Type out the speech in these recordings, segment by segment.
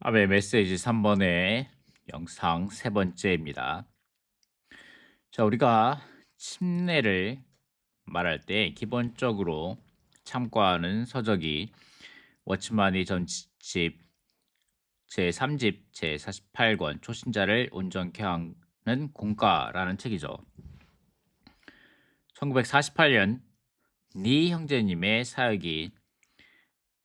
아베 메시지 3번의 영상 세 번째입니다. 자, 우리가 침례를 말할 때 기본적으로 참고하는 서적이 워치만이 전집 제3집 제48권 초신자를 온전케 하는 공과라는 책이죠. 1948년 니 형제님의 사역이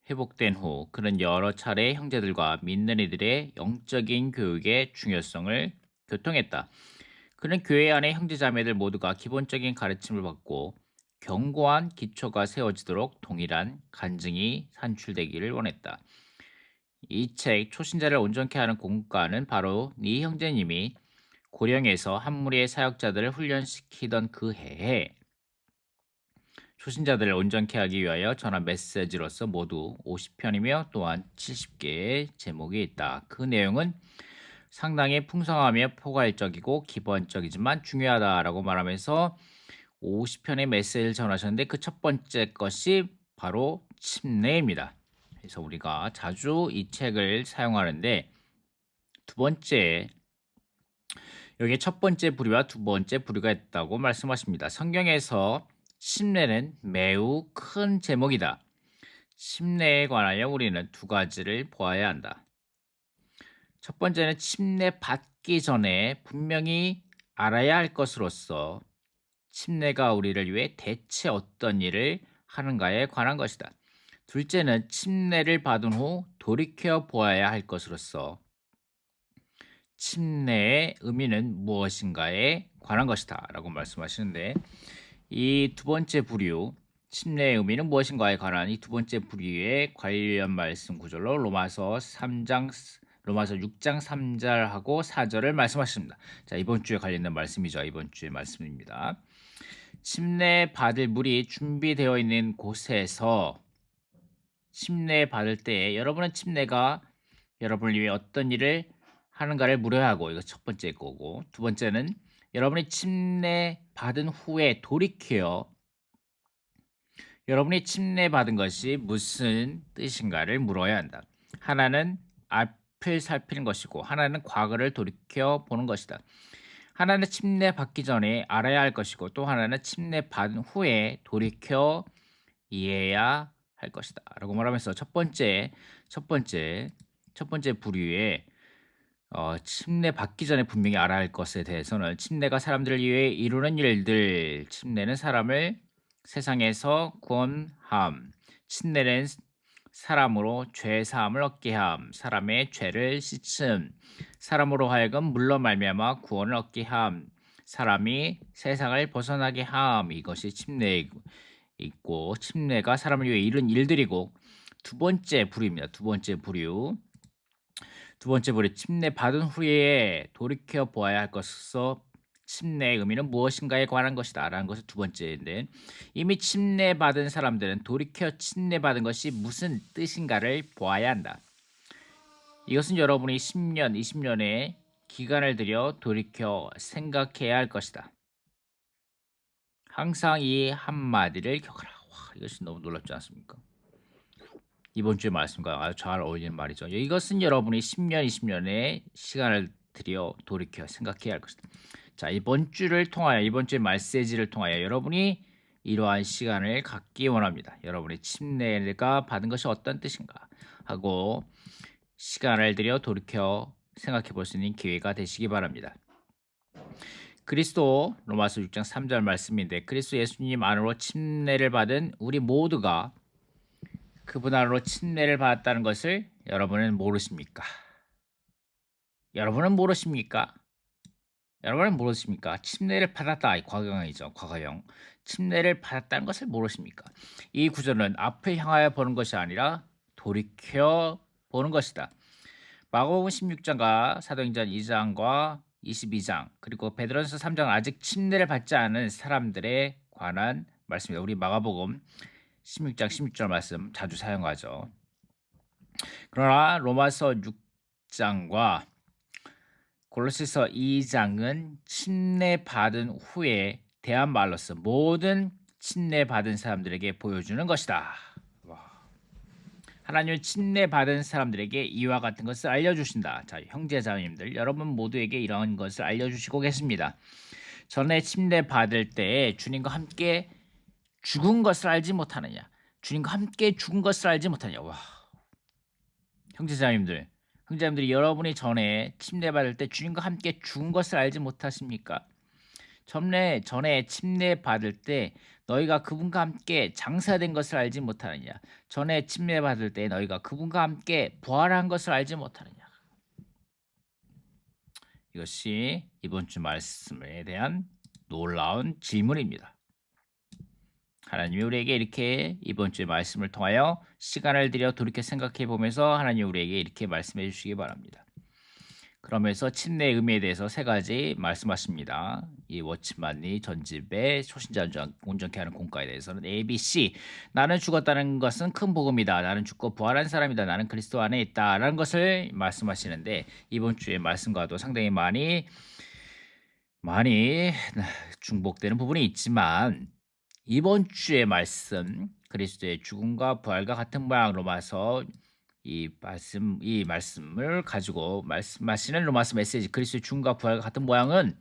회복된 후 그는 여러 차례 형제들과 믿는 이들의 영적인 교육의 중요성을 교통했다. 그는 교회 안의 형제자매들 모두가 기본적인 가르침을 받고 견고한 기초가 세워지도록 동일한 간증이 산출되기를 원했다. 이 책 초신자를 온전케 하는 공과는 바로 네 형제님이 고령에서 한 무리의 사역자들을 훈련시키던 그 해에 초신자들을 온전케 하기 위하여 전한 메시지로서 모두 50편이며 또한 70개의 제목이 있다. 그 내용은 상당히 풍성하며 포괄적이고 기본적이지만 중요하다라고 말하면서 50편의 메시지를 전하셨는데 그 첫 번째 것이 바로 침례입니다. 그래서 우리가 자주 이 책을 사용하는데 두 번째 여기에 첫 번째 부류와 두 번째 부류가 있다고 말씀하십니다. 성경에서 침례는 매우 큰 제목이다. 침례에 관하여 우리는 두 가지를 보아야 한다. 첫 번째는 침례 받기 전에 분명히 알아야 할 것으로서 침례가 우리를 위해 대체 어떤 일을 하는가에 관한 것이다. 둘째는 침례를 받은 후 돌이켜 보아야 할 것으로서 침례의 의미는 무엇인가에 관한 것이다 라고 말씀하시는데 이 두 번째 부류 침례의 의미는 무엇인가에 관한 이 두 번째 부류의 관련 말씀 구절로 로마서 6장 3절하고 4절을 말씀하십니다. 자, 이번 주에 관련된 말씀이죠. 이번 주의 말씀입니다. 침례 받을 물이 준비되어 있는 곳에서 침례 받을 때 여러분은 침례가 여러분을 위해 어떤 일을 하는가를 물어야 하고 이거 첫 번째 거고 두 번째는 여러분이 침례 받은 후에 돌이켜 여러분이 침례 받은 것이 무슨 뜻인가를 물어야 한다. 하나는 앞을 살피는 것이고 하나는 과거를 돌이켜 보는 것이다. 하나는 침례 받기 전에 알아야 할 것이고 또 하나는 침례 받은 후에 돌이켜 이해해야 할 것이다. 라고 말하면서 첫 번째 부류의 침례 받기 전에 분명히 알아야 할 것에 대해서는 침례가 사람들을 위해 이루는 일들, 침례는 사람을 세상에서 구원함, 침례는 사람으로 죄 사함을 얻게 함, 사람의 죄를 씻음, 사람으로 하여금 물로 말미암아 구원을 얻게 함, 사람이 세상을 벗어나게 함. 이것이 침례이고 침례가 사람을 위해 이룬 일들이고 두 번째 부류입니다. 두 번째 부류 침례 받은 후에 돌이켜 보아야 할 것으로서 침례의 의미는 무엇인가에 관한 것이다 라는 것이 두 번째인데 이미 침례 받은 사람들은 돌이켜 침례 받은 것이 무슨 뜻인가를 보아야 한다. 이것은 여러분이 10년, 20년의 기간을 들여 돌이켜 생각해야 할 것이다. 항상 이 한마디를 겪어라. 와, 이것이 너무 놀랍지 않습니까? 이번 주의 말씀과 아주 잘 어울리는 말이죠. 이것은 여러분이 10년, 20년의 시간을 들여 돌이켜 생각해야 할 것이다. 자, 이번 주의 메시지를 통하여 여러분이 이러한 시간을 갖기 원합니다. 여러분의 침례가 받은 것이 어떤 뜻인가 하고 시간을 들여 돌이켜 생각해 볼 수 있는 기회가 되시기 바랍니다. 그리스도 로마서 6장 3절 말씀인데 그리스도 예수님 안으로 침례를 받은 우리 모두가 그분 안으로 침례를 받았다는 것을 여러분은 모르십니까? 여러분은 모르십니까? 여러분은 모르십니까? 침례를 받았다. 이 과거형이죠. 과거형. 침례를 받았다는 것을 모르십니까? 이 구절은 앞을 향하여 보는 것이 아니라 돌이켜 보는 것이다. 마가복음 16장과 사도행전 2장과 22장 그리고 베드로전서 3장은 아직 침례를 받지 않은 사람들에 관한 말씀입니다. 우리 마가복음 16장 16절 말씀 자주 사용하죠. 그러나 로마서 6장과 골로새서 2장은 침례받은 후에 대한 말로서 모든 침례받은 사람들에게 보여주는 것이다. 와. 하나님은 침례받은 사람들에게 이와 같은 것을 알려주신다. 자, 형제자매님들, 여러분 모두에게 이런 것을 알려주시고 계십니다. 전에 침례받을 때 주님과 함께 죽은 것을 알지 못하느냐? 주님과 함께 죽은 것을 알지 못하느냐? 와, 형제자매님들이 여러분이 전에 침례받을 때 주님과 함께 죽은 것을 알지 못하십니까? 전에 침례받을 때 너희가 그분과 함께 장사된 것을 알지 못하느냐? 전에 침례받을 때 너희가 그분과 함께 부활한 것을 알지 못하느냐? 이것이 이번 주 말씀에 대한 놀라운 질문입니다. 하나님이 우리에게 이렇게 이번 주의 말씀을 통하여 시간을 들여 돌이켜 생각해 보면서 하나님이 우리에게 이렇게 말씀해 주시기 바랍니다. 그러면서 침례의 의미에 대해서 세 가지 말씀하십니다. 이 워치만리 전집의 초신자 온전케 하는 공과에 대해서는 A, B, C. 나는 죽었다는 것은 큰 복음이다. 나는 죽고 부활한 사람이다. 나는 그리스도 안에 있다. 라는 것을 말씀하시는데 이번 주의 말씀과도 상당히 많이 중복되는 부분이 있지만 이번 주의 말씀 그리스도의 죽음과 부활과 같은 모양으로 봐서 이 말씀을 가지고 말씀하시는 로마서 메시지 그리스도의 죽음과 부활과 같은 모양은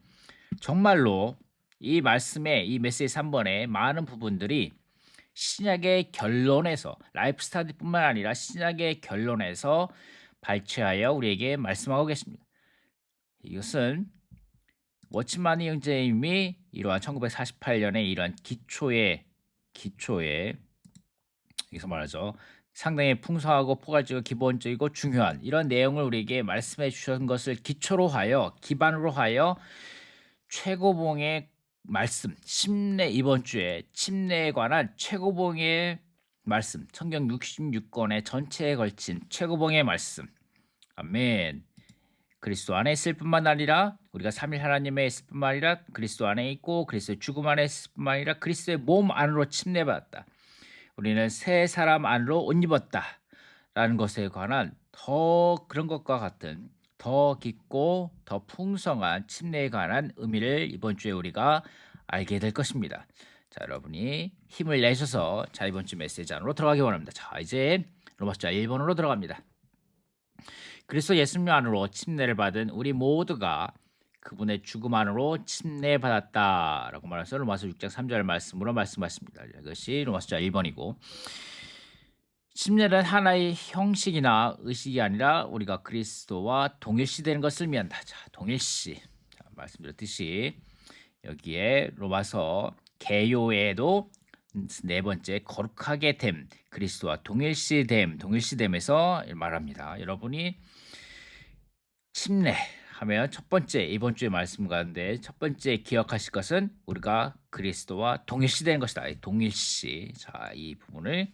정말로 이 말씀의 이 메시지 3번의 많은 부분들이 신약의 결론에서 라이프 스타디뿐만 아니라 신약의 결론에서 발췌하여 우리에게 말씀하고 계십니다. 이것은 워치만리 형제님이 이러한 1948년에 이러한 기초에 여기서 말하죠. 상당히 풍성하고 포괄적이고 기본적이고 중요한 이런 내용을 우리에게 말씀해 주신 것을 기반으로 하여 최고봉의 말씀 이번 주에 침례에 관한 최고봉의 말씀 성경 66권의 전체에 걸친 최고봉의 말씀 아멘. 그리스도 안에 있을 뿐만 아니라 우리가 삼위 하나님에 있을 뿐만 아니라 그리스도 안에 있고 그리스도의 죽음 안에 있을 뿐만 아니라 그리스도의 몸 안으로 침례받았다. 우리는 새 사람 안으로 옷 입었다. 라는 것에 관한 더 그런 것과 같은 더 깊고 더 풍성한 침례에 관한 의미를 이번 주에 우리가 알게 될 것입니다. 자, 여러분이 힘을 내셔서 자 이번 주 메시지 안으로 들어가기 원합니다. 자, 이제 로마서 1번으로 들어갑니다. 그리스도 예수님 안으로 침례를 받은 우리 모두가 그분의 죽음 안으로 침례받았다라고 말해서 로마서 6장 3절 말씀으로 말씀하십니다. 이것이 로마서 1번이고 침례는 하나의 형식이나 의식이 아니라 우리가 그리스도와 동일시되는 것을 의미한다. 자, 동일시. 자, 말씀드렸듯이 여기에 로마서 개요에도 네 번째 거룩하게 됨, 그리스도와 동일시됨에서 말합니다. 여러분이 침례하면 첫 번째 이번 주의 말씀 가운데 첫 번째 기억하실 것은 우리가 그리스도와 동일시되는 것이다. 동일시. 자, 이 부분을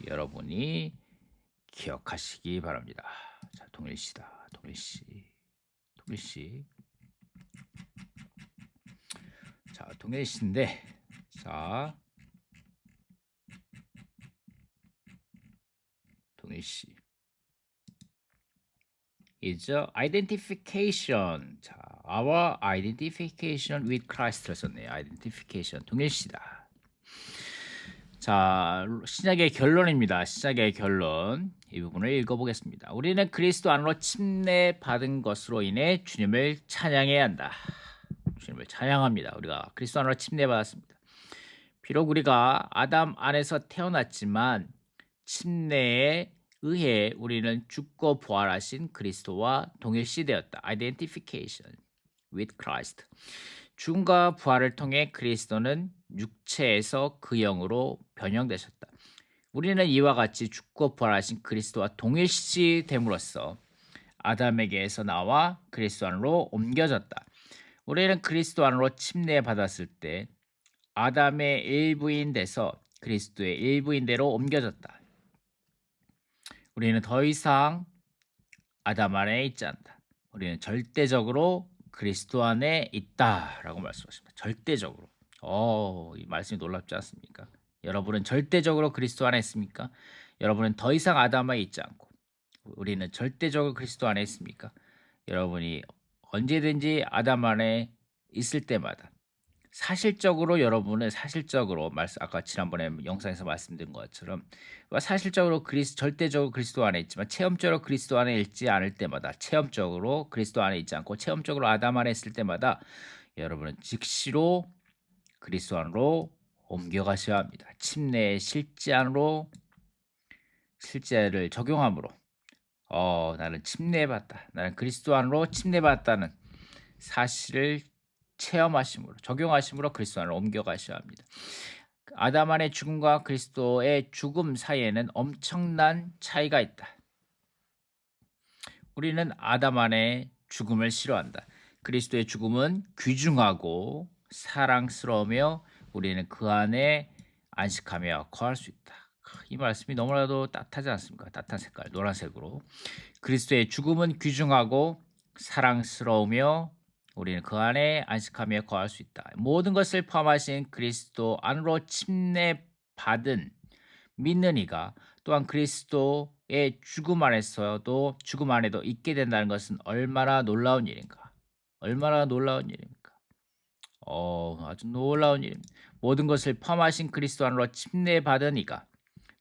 여러분이 기억하시기 바랍니다. 자, 동일시다. 동일시. 자, 동일시인데 자, 동일시 is identification. 자, our identification with Christ를 썼네요. identification 동일시다. 자, 신약의 결론입니다. 신약의 결론 이 부분을 읽어보겠습니다. 우리는 그리스도 안으로 침례받은 것으로 인해 주님을 찬양해야 한다. 주님을 찬양합니다. 우리가 그리스도 안으로 침례받았습니다. 비록 우리가 아담 안에서 태어났지만 침례에 의해 우리는 죽고 부활하신 그리스도와 동일시되었다. Identification with Christ. 죽음과 부활을 통해 그리스도는 육체에서 그 영으로 변형되셨다. 우리는 이와 같이 죽고 부활하신 그리스도와 동일시됨으로써 아담에게서 나와 그리스도 안으로 옮겨졌다. 우리는 그리스도 안으로 침례받았을 때 아담의 일부인 돼서 그리스도의 일부인대로 옮겨졌다. 우리는 더 이상 아담 안에 있지 않다. 우리는 절대적으로 그리스도 안에 있다라고 말씀하십니다. 절대적으로. 이 말씀이 놀랍지 않습니까? 여러분은 절대적으로 그리스도 안에 있습니까? 여러분은 더 이상 아담 안에 있지 않고 우리는 절대적으로 그리스도 안에 있습니까? 여러분이 언제든지 아담 안에 있을 때마다 사실적으로 여러분은 사실적으로 말씀 아까 지난번에 영상에서 말씀드린 것처럼 사실적으로 절대적으로 그리스도 안에 있지만 체험적으로 그리스도 안에 있지 않을 때마다 체험적으로 그리스도 안에 있지 않고 체험적으로 아담 안에 있을 때마다 여러분은 즉시로 그리스도 안으로 옮겨가셔야 합니다. 침례의 실제를 적용함으로 나는 침례받았다. 나는 그리스도 안으로 침례받았다는 사실을 체험하심으로 적용하심으로 그리스도 안으로 옮겨가셔야 합니다. 아담 안의 죽음과 그리스도의 죽음 사이에는 엄청난 차이가 있다. 우리는 아담 안의 죽음을 싫어한다. 그리스도의 죽음은 귀중하고 사랑스러우며 우리는 그 안에 안식하며 거할 수 있다. 이 말씀이 너무나도 따뜻하지 않습니까? 따뜻한 색깔, 노란색으로. 그리스도의 죽음은 귀중하고 사랑스러우며 우리는 그 안에 안식하며 거할 수 있다. 모든 것을 포함하신 그리스도 안으로 침례받은 믿는 이가 또한 그리스도의 죽음 안에서도 죽음 안에도 있게 된다는 것은 얼마나 놀라운 일인가? 얼마나 놀라운 일입니까? 아주 놀라운 일입니다. 모든 것을 포함하신 그리스도 안으로 침례받은 이가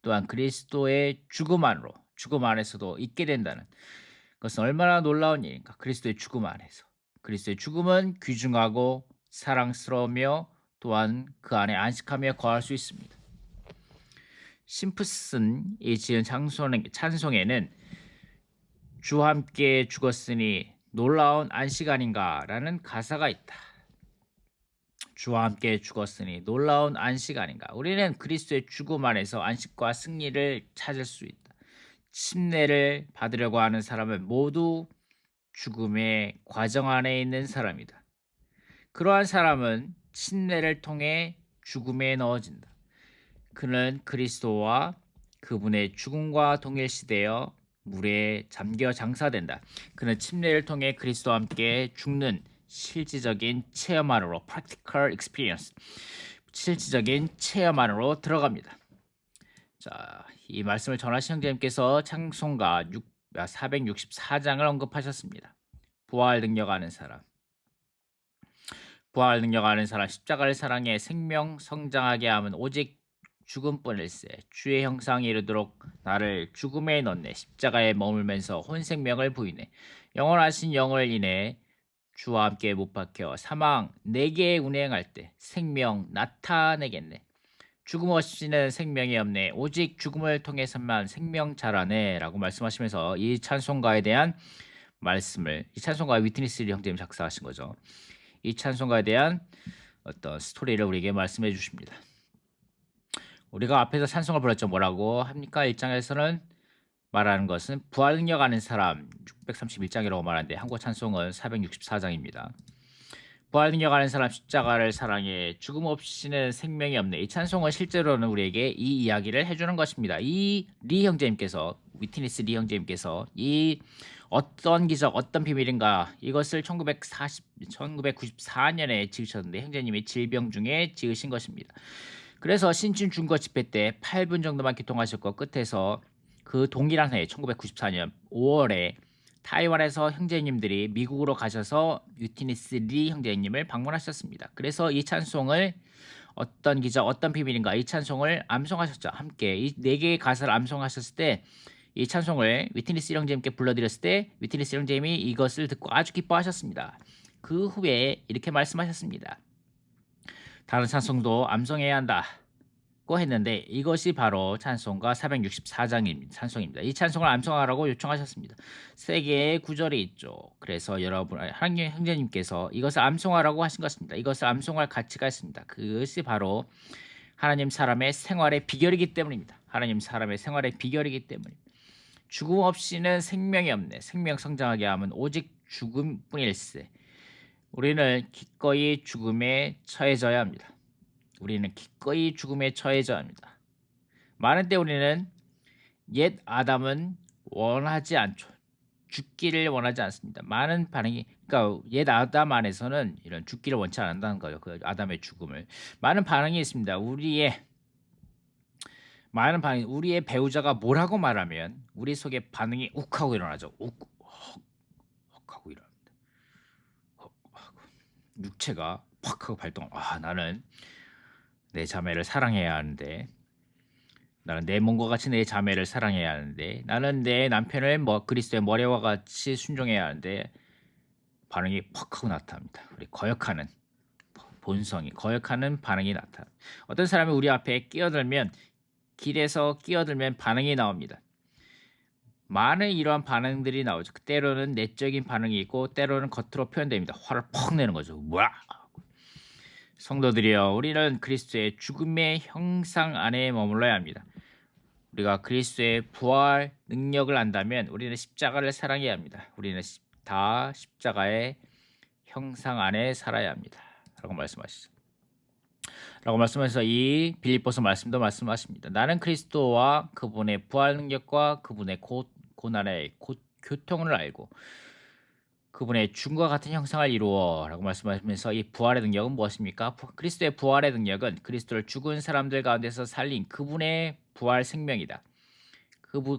또한 그리스도의 죽음 안에서도 있게 된다는 그것은 얼마나 놀라운 일인가? 그리스도의 죽음 안에서. 그리스도의 죽음은 귀중하고 사랑스러우며 또한 그 안에 안식하며 거할 수 있습니다. 심프슨이 지은 찬송에는 주와 함께 죽었으니 놀라운 안식 아닌가라는 가사가 있다. 주와 함께 죽었으니 놀라운 안식 아닌가. 우리는 그리스도의 죽음 안에서 안식과 승리를 찾을 수 있다. 침례를 받으려고 하는 사람은 모두 죽음의 과정 안에 있는 사람이다. 그러한 사람은 침례를 통해 죽음에 넣어진다. 그는 그리스도와 그분의 죽음과 동일시되어 물에 잠겨 장사된다. 그는 침례를 통해 그리스도와 함께 죽는 실질적인 체험 안으로 practical experience, 실질적인 체험 안으로 들어갑니다. 자, 이 말씀을 전하신 형제님께서 찬송가 464장을 언급하셨습니다. 부활 능력 아는 사람. 부활 능력 아는 사람 십자가를 사랑해 생명 성장하게 함은 오직 죽음뿐일세. 주의 형상에 이르도록 나를 죽음에 넣네. 십자가에 머물면서 혼생명을 부인해. 영원하신 영을 인해 주와 함께 못 박혀 사망 내게 운행할 때 생명 나타내겠네. 죽음 없이는 생명이 없네. 오직 죽음을 통해서만 생명 자라네. 라고 말씀하시면서 이 찬송가에 대한 이 찬송가 위트니스 형제님 작사하신 거죠. 이 찬송가에 대한 어떤 스토리를 우리에게 말씀해 주십니다. 우리가 앞에서 찬송을 불렀죠. 뭐라고 합니까? 1장에서는 말하는 것은 부활 능력 아는 사람 631장이라고 말하는데 한국 찬송은 464장입니다. 부활 능력 아는 사람 십자가를 사랑해 죽음 없이는 생명이 없네. 이 찬송은 실제로는 우리에게 이 이야기를 해주는 것입니다. 이 리 형제님께서 위트니스 리 형제님께서 이 어떤 기적 어떤 비밀인가 이것을 1994년에 지으셨는데 형제님이 질병 중에 지으신 것입니다. 그래서 신춘 중거 집회 때 8분 정도만 기통하셨고 끝에서 그 동일한 해에 1994년 5월에 타이완에서 형제님들이 미국으로 가셔서 위트니스 리 형제님을 방문하셨습니다. 그래서 이 찬송을 어떤 기적 어떤 비밀인가 이 찬송을 암송하셨죠. 함께 이 네 개의 가사를 암송하셨을 때 이 찬송을 위트니스 형제님께 불러드렸을 때 위트니스 형제님이 이것을 듣고 아주 기뻐하셨습니다. 그 후에 이렇게 말씀하셨습니다. 다른 찬송도 암송해야 한다고 했는데 이것이 바로 찬송가 464장입니다. 찬송입니다. 이 찬송을 암송하라고 요청하셨습니다. 세 개의 구절이 있죠. 그래서 여러분 형제님께서 이것을 암송하라고 하신 것입니다. 이것을 암송할 가치가 있습니다. 그것이 바로 하나님 사람의 생활의 비결이기 때문입니다. 하나님 사람의 생활의 비결이기 때문입니다. 죽음 없이는 생명이 없네. 생명 성장하게 하면 오직 죽음뿐일세. 우리는 기꺼이 죽음에 처해져야 합니다. 우리는 기꺼이 죽음에 처해져야 합니다. 많은 때 우리는 옛 아담은 원하지 않죠. 죽기를 원하지 않습니다. 많은 반응이 그러니까 옛 아담 안에서는 이런 죽기를 원치 않는다는 거예요. 그 아담의 죽음을. 많은 반응이 있습니다. 우리의 배우자가 뭐라고 말하면 우리 속에 반응이 욱하고 일어나죠. 욱하고 일어납니다. 육체가 팍 하고 발동. 아, 나는 내 자매를 사랑해야 하는데, 나는 내 몸과 같이 내 자매를 사랑해야 하는데, 나는 내 남편을 뭐 그리스도의 머리와 같이 순종해야 하는데, 반응이 팍 하고 나타납니다. 우리 거역하는 본성이 거역하는 반응이 나타. 어떤 사람이 우리 앞에 끼어들면, 길에서 끼어들면 반응이 나옵니다. 많은 이러한 반응들이 나오죠. 때로는 내적인 반응이 있고 때로는 겉으로 표현됩니다. 화를 퍽 내는 거죠. 와! 성도들이여, 우리는 그리스도의 죽음의 형상 안에 머물러야 합니다. 우리가 그리스도의 부활 능력을 안다면 우리는 십자가를 사랑해야 합니다. 우리는 다 십자가의 형상 안에 살아야 합니다. 라고 말씀하시죠. 라고 말씀하셔서 이 빌립보서 말씀도 말씀하십니다. 나는 그리스도와 그분의 부활 능력과 그분의 고난의 교통을 알고 그분의 죽음과 같은 형상을 이루어 라고 말씀하시면서 이 부활의 능력은 무엇입니까? 그리스도의 부활의 능력은 그리스도를 죽은 사람들 가운데서 살린 그분의 부활 생명이다.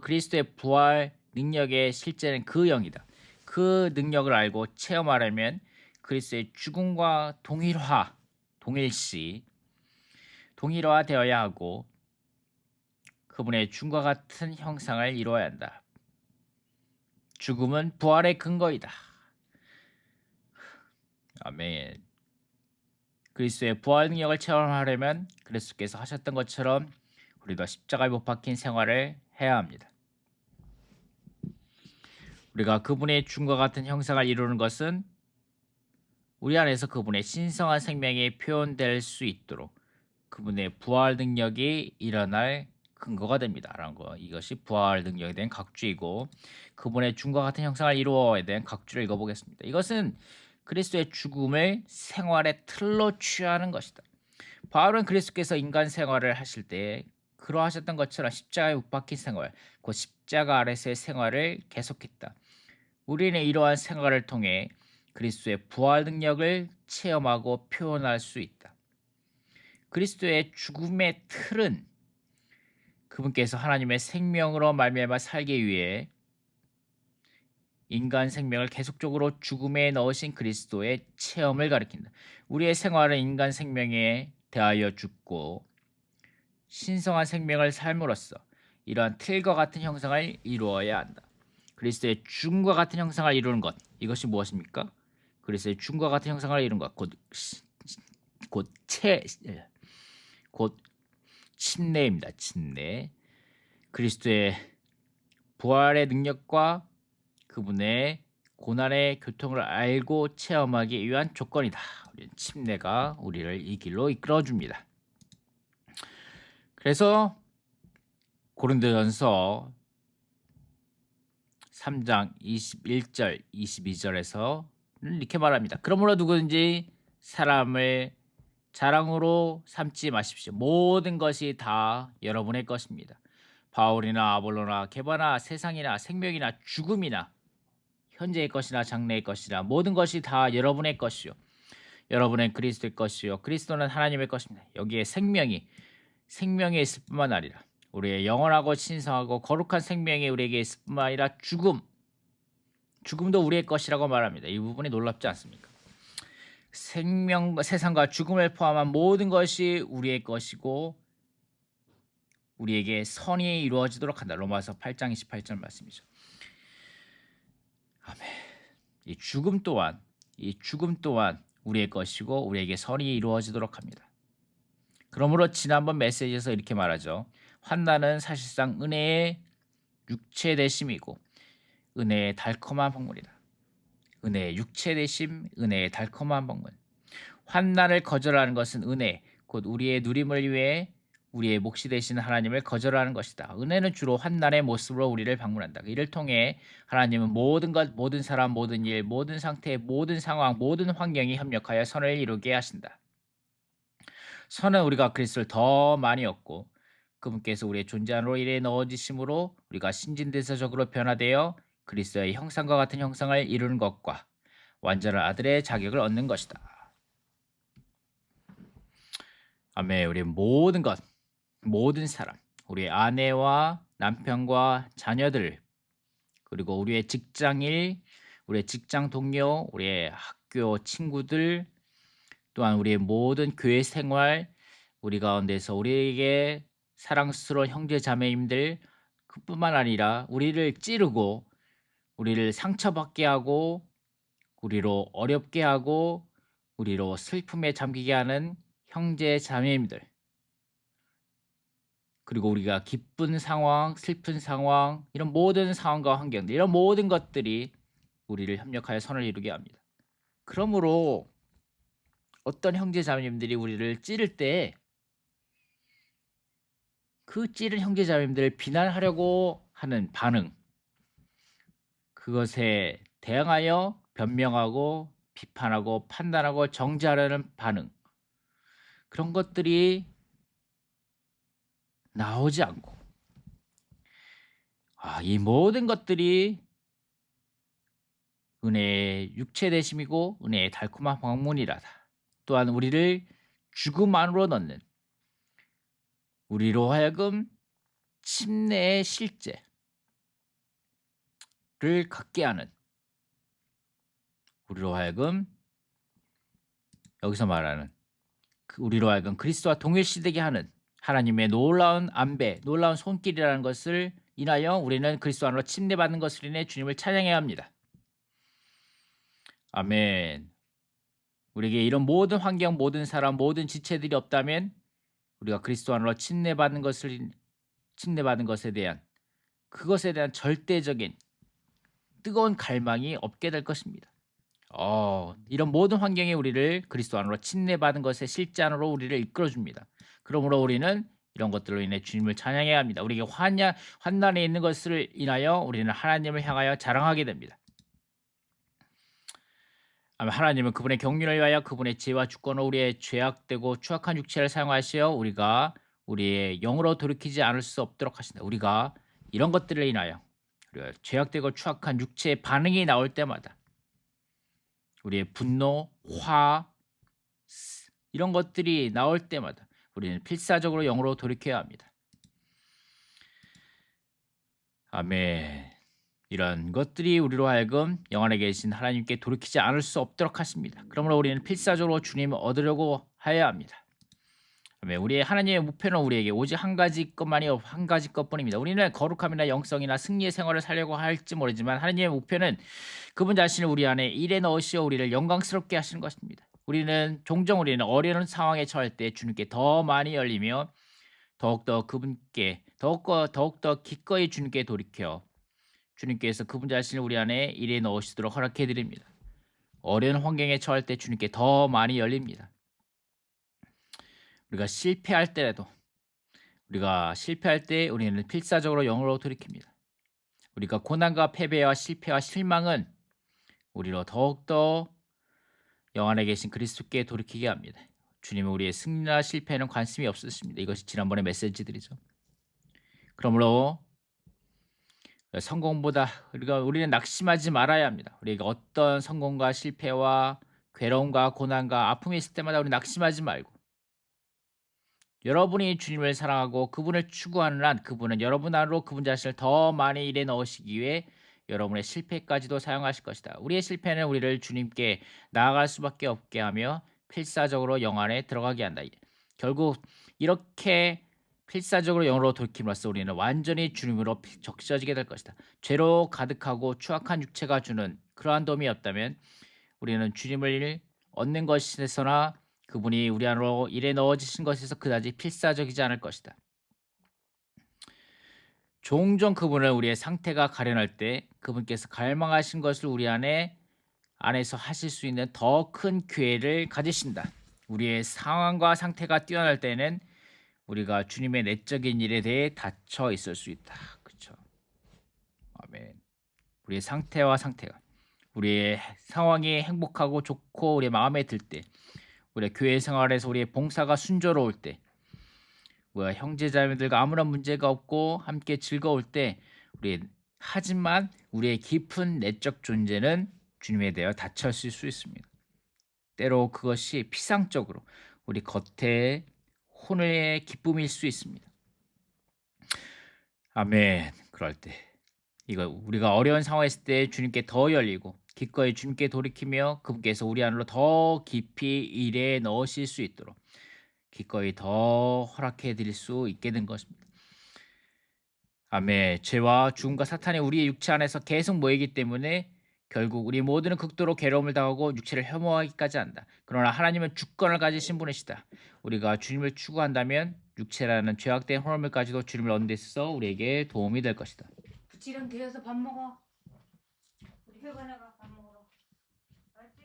그리스도의 부활 능력의 실제는 그 영이다. 그 능력을 알고 체험하려면 그리스도의 죽음과 동일화되어야 하고 그분의 죽음과 같은 형상을 이루어야 한다. 죽음은 부활의 근거이다. 아멘. 그리스도의 부활 능력을 체험하려면 그리스도께서 하셨던 것처럼 우리도 십자가에 못 박힌 생활을 해야 합니다. 우리가 그분의 죽음과 같은 형상을 이루는 것은 우리 안에서 그분의 신성한 생명이 표현될 수 있도록 그분의 부활 능력이 일어날 근거가 됩니다. 라는 거. 이것이 부활 능력에 대한 각주이고 그분의 죽음과 같은 형상을 이루어에 대한 각주를 읽어보겠습니다. 이것은 그리스도의 죽음을 생활의 틀로 취하는 것이다. 바울은 그리스도께서 인간 생활을 하실 때 그러하셨던 것처럼 십자가에 못 박힌 생활, 곧 십자가 아래서의 생활을 계속했다. 우리는 이러한 생활을 통해 그리스도의 부활 능력을 체험하고 표현할 수 있다. 그리스도의 죽음의 틀은 그분께서 하나님의 생명으로 말미암아 살기 위해 인간 생명을 계속적으로 죽음에 넣으신 그리스도의 체험을 가리킨다. 우리의 생활은 인간 생명에 대하여 죽고 신성한 생명을 삶으로써 이러한 틀과 같은 형상을 이루어야 한다. 그리스도의 죽음과 같은 형상을 이루는 것, 이것이 무엇입니까? 그리스도의 죽음과 같은 형상을 이루는 것, 곧 침례입니다. 침례. 그리스도의 부활의 능력과 그분의 고난의 교통을 알고 체험하기 위한 조건이다. 침례가 우리를 이 길로 이끌어줍니다. 그래서 고린도전서 3장 21절 22절에서 이렇게 말합니다. 그러므로 누구든지 사람을 자랑으로 삼지 마십시오. 모든 것이 다 여러분의 것입니다. 바울이나 아볼로나 게바나 세상이나 생명이나 죽음이나 현재의 것이나 장래의 것이나 모든 것이 다 여러분의 것이요. 여러분은 그리스도의 것이요. 그리스도는 하나님의 것입니다. 여기에 생명이 있을 뿐만 아니라 우리의 영원하고 신성하고 거룩한 생명이 우리에게 있을 뿐만 아니라 죽음도 우리의 것이라고 말합니다. 이 부분이 놀랍지 않습니까? 세상과 죽음을 포함한 모든 것이 우리의 것이고 우리에게 선이 이루어지도록 한다. 로마서 8장 28절 말씀이죠. 아멘. 이 죽음 또한 우리의 것이고 우리에게 선이 이루어지도록 합니다. 그러므로 지난번 메시지에서 이렇게 말하죠. 환난은 사실상 은혜의 육체되심이고 은혜의 달콤한 복물이다. 은혜의 육체되심, 은혜의 달콤한 복물. 환난을 거절하는 것은 은혜, 곧 우리의 누림을 위해 우리의 몫이 되시는 하나님을 거절하는 것이다. 은혜는 주로 환난의 모습으로 우리를 방문한다. 이를 통해 하나님은 모든 것, 모든 사람, 모든 일, 모든 상태, 모든 상황, 모든 환경이 협력하여 선을 이루게 하신다. 선은 우리가 그리스도를 더 많이 얻고 그분께서 우리의 존재 안으로 이래 넣어지심으로 우리가 신진대사적으로 변화되어 그리스도의 형상과 같은 형상을 이루는 것과 완전한 아들의 자격을 얻는 것이다. 아멘. 우리 모든 것, 모든 사람, 우리의 아내와 남편과 자녀들, 그리고 우리의 직장일, 우리의 직장 동료, 우리의 학교 친구들, 또한 우리의 모든 교회 생활, 우리 가운데서 우리에게 사랑스러운 형제 자매님들 그뿐만 아니라 우리를 찌르고 우리를 상처받게 하고 우리로 어렵게 하고 우리로 슬픔에 잠기게 하는 형제 자매님들, 그리고 우리가 기쁜 상황, 슬픈 상황, 이런 모든 상황과 환경들, 이런 모든 것들이 우리를 협력하여 선을 이루게 합니다. 그러므로 어떤 형제 자매님들이 우리를 찌를 때 그 찌른 형제 자매님들을 비난하려고 하는 반응, 그것에 대항하여 변명하고 비판하고 판단하고 정죄하려는 반응, 그런 것들이 나오지 않고, 이 모든 것들이 은혜의 육체되심이고 은혜의 달콤한 방문이라다. 또한 우리를 죽음 안으로 넣는, 우리로 하여금 침례의 실제를 갖게 하는, 우리로 하여금 여기서 말하는 우리로 하여금 그리스도와 동일시되게 하는 하나님의 놀라운 안배, 놀라운 손길이라는 것을 인하여 우리는 그리스도 안으로 침례받는 것을 인해 주님을 찬양해야 합니다. 아멘. 우리에게 이런 모든 환경, 모든 사람, 모든 지체들이 없다면 우리가 그리스도 안으로 침례받는 것에 대한, 그것에 대한 절대적인 뜨거운 갈망이 없게 될 것입니다. 이런 모든 환경이 우리를 그리스도 안으로 침례받은 것의 실제 안으로 우리를 이끌어 줍니다. 그러므로 우리는 이런 것들로 인해 주님을 찬양해야 합니다. 우리에게 환난에 있는 것을 인하여 우리는 하나님을 향하여 자랑하게 됩니다. 하나님은 그분의 경륜을 위하여 그분의 지혜와 주권으로 우리의 죄악되고 추악한 육체를 사용하시어 우리가 우리의 영으로 돌이키지 않을 수 없도록 하신다. 우리가 이런 것들을 인하여 우리가 죄악되고 추악한 육체의 반응이 나올 때마다, 우리의 분노, 화, 이런 것들이 나올 때마다 우리는 필사적으로 영으로 돌이켜야 합니다. 아멘. 이런 것들이 우리로 하여금 영안에 계신 하나님께 돌이키지 않을 수 없도록 하십니다. 그러므로 우리는 필사적으로 주님을 얻으려고 하여야 합니다. 아멘. 우리의 하나님의 목표는 우리에게 오직 한 가지 것뿐입니다. 우리는 거룩함이나 영성이나 승리의 생활을 살려고 할지 모르지만 하나님의 목표는 그분 자신을 우리 안에 일에 넣으시어 우리를 영광스럽게 하시는 것입니다. 우리는 어려운 상황에 처할 때 주님께 더 많이 열리며 더욱더 기꺼이 주님께 돌이켜 주님께서 그분 자신을 우리 안에 일에 넣으시도록 허락해 드립니다. 어려운 환경에 처할 때 주님께 더 많이 열립니다. 우리가 실패할 때 우리는 필사적으로 영으로 돌이킵니다. 우리가 고난과 패배와 실패와 실망은 우리로 더욱더 영 안에 계신 그리스도께 돌이키게 합니다. 주님은 우리의 승리나 실패에는 관심이 없으십니다. 이것이 지난번에 메시지들이죠. 그러므로 성공보다 우리는 낙심하지 말아야 합니다. 우리가 어떤 성공과 실패와 괴로움과 고난과 아픔이 있을 때마다 우리 낙심하지 말고, 여러분이 주님을 사랑하고 그분을 추구하는 한 그분은 여러분 안으로 그분 자신을 더 많이 일에 넣으시기 위해 여러분의 실패까지도 사용하실 것이다. 우리의 실패는 우리를 주님께 나아갈 수밖에 없게 하며 필사적으로 영 안에 들어가게 한다. 결국 이렇게 필사적으로 영으로 돌이킴으로써 우리는 완전히 주님으로 적셔지게 될 것이다. 죄로 가득하고 추악한 육체가 주는 그러한 도움이 없다면 우리는 주님을 얻는 것에서나 그분이 우리 안으로 일에 넣어지신 것에서 그다지 필사적이지 않을 것이다. 종종 그분을 우리의 상태가 가련할 때 그분께서 갈망하신 것을 우리 안에서 하실 수 있는 더 큰 기회를 가지신다. 우리의 상황과 상태가 뛰어날 때는 우리가 주님의 내적인 일에 대해 닫혀 있을 수 있다. 그렇죠? 아멘. 우리의 상태가 우리의 상황이 행복하고 좋고 우리의 마음에 들 때, 우리의 교회 생활에서 우리의 봉사가 순조로울 때, 우리가 형제자매들과 아무런 문제가 없고 함께 즐거울 때, 하지만 우리의 깊은 내적 존재는 주님에 대하여 닫혔을 수 있습니다. 때로 그것이 피상적으로 우리 겉에 혼의 기쁨일 수 있습니다. 아멘. 그럴 때 우리가 어려운 상황에 있을 때 주님께 더 열리고 기꺼이 주님께 돌이키며 그분께서 우리 안으로 더 깊이 일에 넣으실 수 있도록 기꺼이 더 허락해 드릴 수 있게 된 것입니다. 아멘. 죄와 죽음과 사탄이 우리의 육체 안에서 계속 모이기 때문에 결국 우리 모두는 극도로 괴로움을 당하고 육체를 혐오하기까지 한다. 그러나 하나님은 주권을 가지신 분이시다. 우리가 주님을 추구한다면 육체라는 죄악된 호르몬까지도 주님을 얻는 데 있어서 우리에게 도움이 될 것이다. 부치랑 들여서 밥 먹어. 우리 회관에가 밥 먹으러. 알지?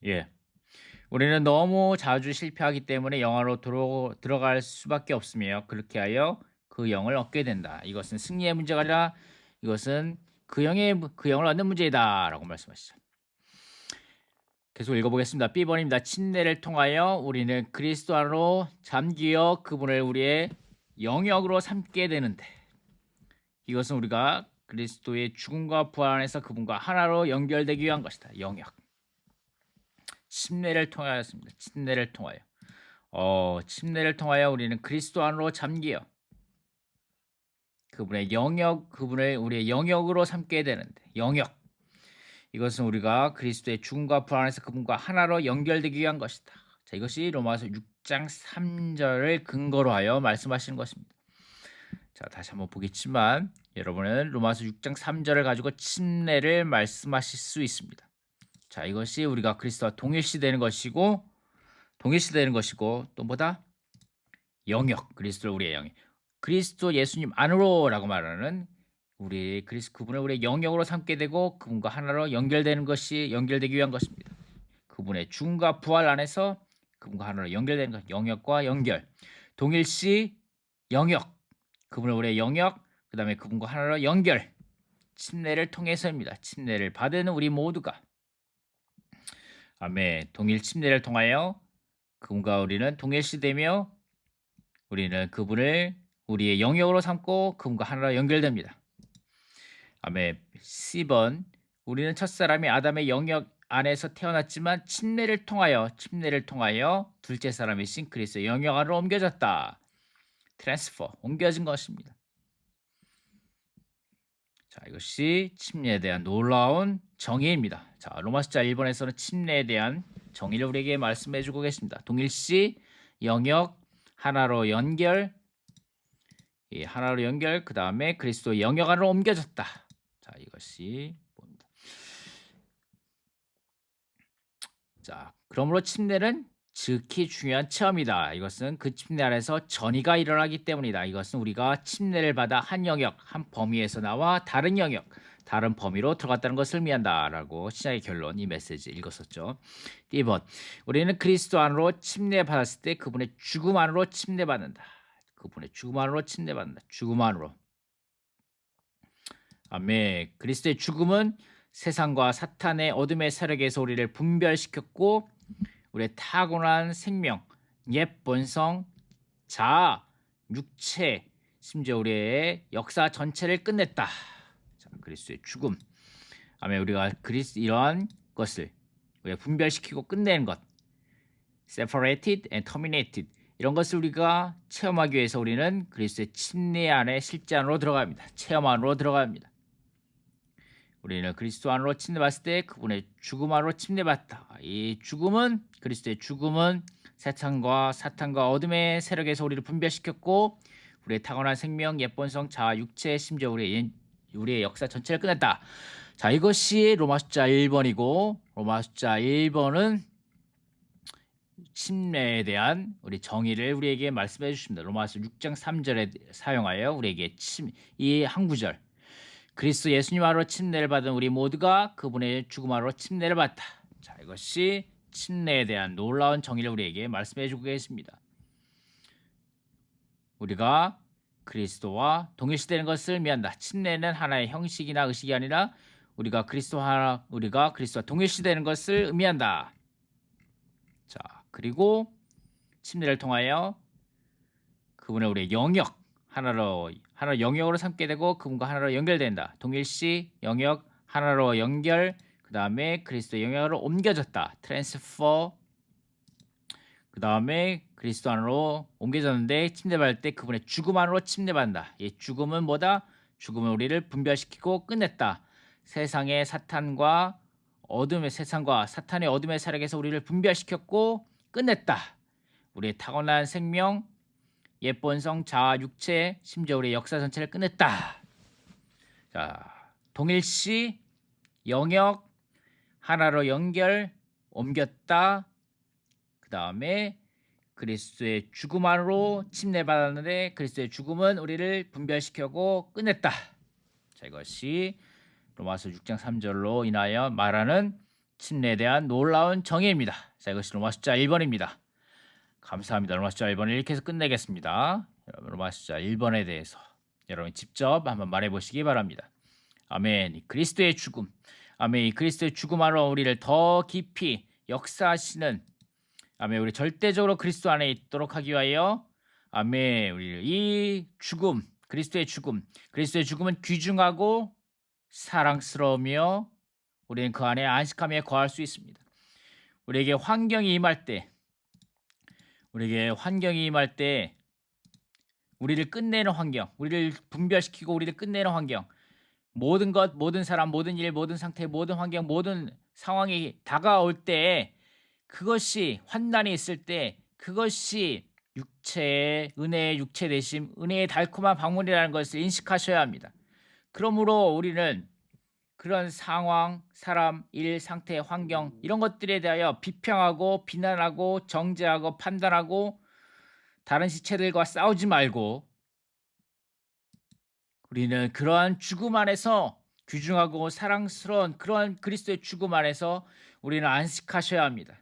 예. 우리는 너무 자주 실패하기 때문에 영화로 들어갈 수밖에 없으며 그렇게 하여 그 영을 얻게 된다. 이것은 승리의 문제가 아니라 이것은 그 영을 얻는 문제이다라고 말씀하시죠. 계속 읽어보겠습니다. B번입니다. 침례를 통하여 우리는 그리스도 안으로 잠기어 그분을 우리의 영역으로 삼게 되는데 이것은 우리가 그리스도의 죽음과 부활 안에서 그분과 하나로 연결되기 위한 것이다. 영역. 침례를 통하였습니다. 침례를 통하여. 침례를 통하여 우리는 그리스도 안으로 잠기어 그분의 영역, 그분을 우리의 영역으로 삼게 되는데 영역. 이것은 우리가 그리스도의 죽음과 부활 안에서 그분과 하나로 연결되기 위한 것이다. 자, 이것이 로마서 6장 3절을 근거로 하여 말씀하시는 것입니다. 자, 다시 한번 보겠지만 여러분은 로마서 6장 3절을 가지고 침례를 말씀하실 수 있습니다. 자, 이것이 우리가 그리스도와 동일시되는 것이고 또 뭐다? 영역, 그리스도 우리의 영역. 그리스도 예수님 안으로라고 말하는 우리 그분을 우리의 영역으로 삼게 되고 그분과 하나로 연결되기 위한 것입니다. 그분의 죽음과 부활 안에서 그분과 하나로 연결되는 것, 영역과 연결. 동일시 영역, 그분을 우리의 영역, 그 다음에 그분과 하나로 연결. 침례를 통해서입니다. 침례를 받은 우리 모두가 아멘. 동일 침례를 통하여 그분과 우리는 동일시되며 우리는 그분을 우리의 영역으로 삼고 그분과 하나로 연결됩니다. 아멘. C번 우리는 첫사람이 아담의 영역 안에서 태어났지만 침례를 통하여 둘째 사람이신 그리스도의 영역 안으로 옮겨졌다. 트랜스퍼, 옮겨진 것입니다. 자, 이것이 침례에 대한 놀라운 정의입니다. 자, 로마서 1번에서는 침례에 대한 정의를 우리에게 말씀해 주고 계십니다. 동일시, 영역, 하나로 연결, 그 다음에 그리스도의 영역 안으로 옮겨졌다. 자, 이것이 뭡니다. 자, 그러므로 침례는 즉히 중요한 체험이다. 이것은 그 침례 안에서 전이가 일어나기 때문이다. 이것은 우리가 침례를 받아 한 영역, 한 범위에서 나와 다른 영역, 다른 범위로 들어갔다는 것을 의미한다라고 신약의 결론 이 메시지 읽었었죠. 2번 우리는 그리스도 안으로 침례받았을 때 그분의 죽음 안으로 침례받는다. 죽음 안으로. 아멘. 그리스도의 죽음은 세상과 사탄의 어둠의 세력에서 우리를 분별시켰고 우리의 타고난 생명, 옛 본성, 자아, 육체, 심지어 우리의 역사 전체를 끝냈다. 자, 그리스도의 죽음. 아멘. 우리가 이러한 것을 우리가 분별시키고 끝내는 것. separated and terminated. 이런 것을 우리가 체험하기 위해서 우리는 그리스도의 침례 안에 실제 안으로 들어갑니다. 체험 안으로 들어갑니다. 우리는 그리스도 안으로 침례받을 때 그분의 죽음 안으로 침례받다. 이 죽음은 그리스도의 죽음은 사탄과 어둠의 세력에서 우리를 분별시켰고 우리의 타고난 생명, 옛본성, 자아, 육체, 심지어 우리의 역사 전체를 끝냈다. 자, 이것이 로마 숫자 1번이고 로마 숫자 1번은 침례에 대한 우리 정의를 우리에게 말씀해 주십니다. 로마서 6장 3절에 사용하여 우리에게 이 한 구절 그리스도 예수님 안으로 침례를 받은 우리 모두가 그분의 죽음 안으로 침례를 받다. 자, 이것이 침례에 대한 놀라운 정의를 우리에게 말씀해 주고 계십니다. 우리가 그리스도와 동일시되는 것을 의미한다. 침례는 하나의 형식이나 의식이 아니라 우리가 그리스도와 동일시되는 것을 의미한다. 자, 그리고 침례를 통하여 그분의 우리의 영역 하나로 영역으로 삼게 되고 그분과 하나로 연결된다. 동일시 영역 하나로 연결. 그 다음에 그리스도 영역으로 옮겨졌다. 트랜스퍼. 그 다음에 그리스도 안으로 옮겨졌는데 침례받을 때 그분의 죽음 안으로 침례받는다. 이 죽음은 뭐다? 죽음은 우리를 분별시키고 끝냈다. 세상의 사탄과 어둠의 세상과 사탄의 어둠의 세력에서 우리를 분별시켰고 끝냈다. 우리의 타고난 생명, 옛본성, 자아, 육체, 심지어 우리의 역사 전체를 끝냈다. 자, 동일시, 영역, 하나로 연결, 옮겼다. 그 다음에 그리스도의 죽음 안으로 침례받았는데 그리스도의 죽음은 우리를 분별시켜고 끝냈다. 자, 이것이 로마서 6장 3절로 인하여 말하는 침례에 대한 놀라운 정의입니다. 자, 이것이 로마 숫자 1번입니다. 감사합니다. 로마 숫자 1번을 이렇게 해서 끝내겠습니다. 여러분, 로마 숫자 1번에 대해서 여러분 직접 한번 말해 보시기 바랍니다. 아멘. 이 그리스도의 죽음. 아멘. 이 그리스도의 죽음 안으로 우리를 더 깊이 역사하시는 아멘. 우리 절대적으로 그리스도 안에 있도록 하기 위하여 아멘. 우리 이 죽음, 그리스도의 죽음은 귀중하고 사랑스러우며 우리는 그 안에 안식하며 거할 수 있습니다. 우리에게 환경이 임할 때 우리를 끝내는 환경, 우리를 분별시키고 우리를 끝내는 환경, 모든 것, 모든 사람, 모든 일, 모든 상태, 모든 환경, 모든 상황이 다가올 때 그것이 환난이 있을 때 그것이 육체의 은혜의 육체 되심, 은혜의 달콤한 방문이라는 것을 인식하셔야 합니다. 그러므로 우리는 그런 상황, 사람, 일, 상태, 환경 이런 것들에 대하여 비평하고 비난하고 정죄하고 판단하고 다른 시체들과 싸우지 말고 우리는 그러한 죽음 안에서 귀중하고 사랑스러운 그러한 그리스도의 죽음 안에서 우리는 안식하셔야 합니다.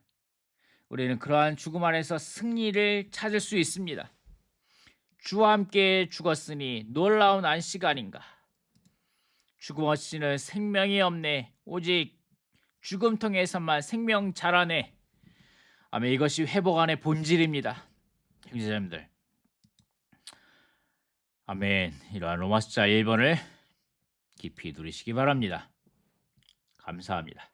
우리는 그러한 죽음 안에서 승리를 찾을 수 있습니다. 주와 함께 죽었으니 놀라운 안식 아닌가. 죽음 없이는 생명이 없네. 오직 죽음 통해서만 생명 자라네. 아멘. 이것이 회복안의 본질입니다. 형제자매들. 아멘. 이러한 로마 숫자 1번을 깊이 누리시기 바랍니다. 감사합니다.